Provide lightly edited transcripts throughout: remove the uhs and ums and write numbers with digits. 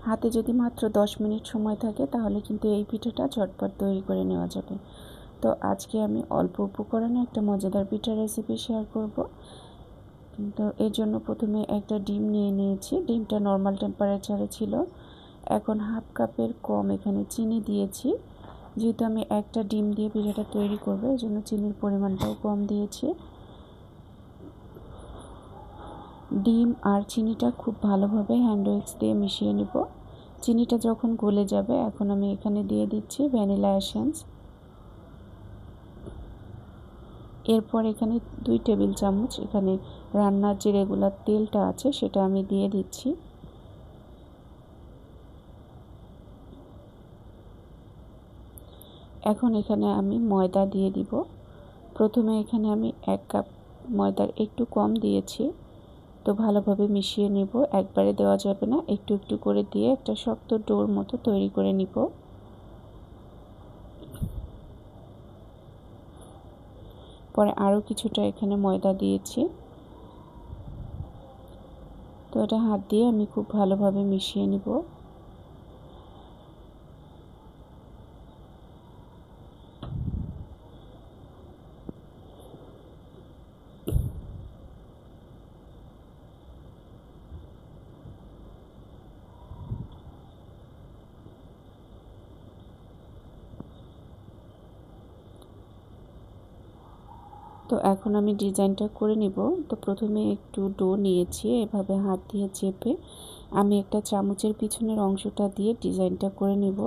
হাতে যদি মাত্র 10 মিনিট সময় থাকে তাহলে কিন্তু এই পিঠাটা ঝটপট তৈরি করে নেওয়া যাবে। তো আজকে আমি অল্প উপকরণে একটা মজাদার পিঠার রেসিপি শেয়ার করব। তো এর জন্য প্রথমে একটা ডিম নিয়ে নিয়েছি। ডিমটা নর্মাল টেম্পারেচারে ছিল। এখন হাফ কাপের কম এখানে চিনি দিয়েছি। যেহেতু আমি একটা ডিম দিয়ে পিঠাটা তৈরি করব, এই জন্য চিনির পরিমাণটাও কম দিয়েছি। ডিম আর চিনিটা খুব ভালোভাবে হ্যান্ড উইক্স দিয়ে মিশিয়ে নিব। চিনিটা যখন গলে যাবে, এখন আমি এখানে দিয়ে দিচ্ছি ভ্যানিলা এসেন্স। এরপর এখানে 2 টেবিল চামচ এখানে রান্নার যে রেগুলার তেলটা আছে সেটা আমি দিয়ে দিচ্ছি। এখন এখানে আমি ময়দা দিয়ে দিব। প্রথমে এখানে আমি 1 কাপ ময়দার একটু কম দিয়েছি। তো ভালোভাবে মিশিয়ে নেব। একবারে দেওয়া যাবে না, একটু একটু করে দিয়ে একটা শক্ত ডোর মতো তৈরি করে নিব। পরে আরও কিছুটা এখানে ময়দা দিয়েছি। তো এটা হাত দিয়ে আমি খুব ভালোভাবে মিশিয়ে নিব। তো এখন আমি ডিজাইনটা করে নিব। তো প্রথমে একটু ডো নিয়েছি, এভাবে হাত দিয়ে চেপে আমি একটা চামচের পিছনের অংশটা দিয়ে ডিজাইনটা করে নিব।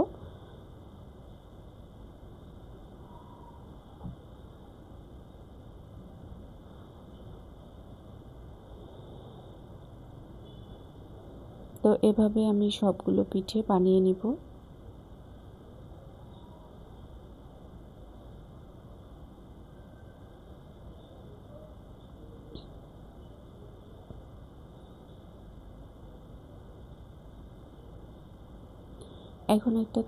তো এভাবে আমি সবগুলো পিঠে বানিয়ে নিব। এখন একটা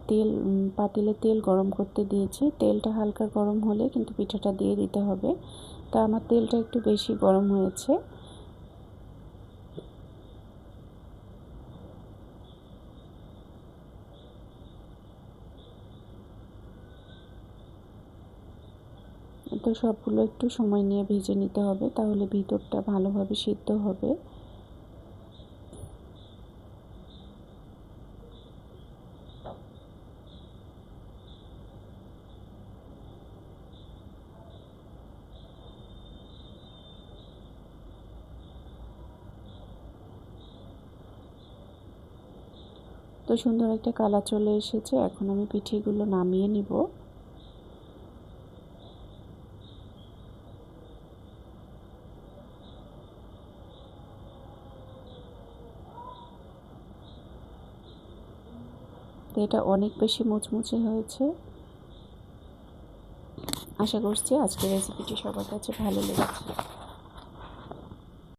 পাতিলে তেল গরম করতে দিয়েছি। তেলটা হালকা গরম হলে কিন্তু পিঠাটা দিয়ে দিতে হবে। তা আমার তেলটা একটু বেশি গরম হয়েছে। তো সবগুলো একটু সময় নিয়ে ভেজে নিতে হবে, তাহলে ভিতরটা ভালোভাবে সিদ্ধ হবে। তো সুন্দর একটা কালার চলে এসেছে। এখন আমি পিঠেগুলো নামিয়ে নিব। তো এটা অনেক বেশি মুচমুচে হয়েছে। আশা করছি আজকের রেসিপিটি সবার কাছে ভালো লেগেছে।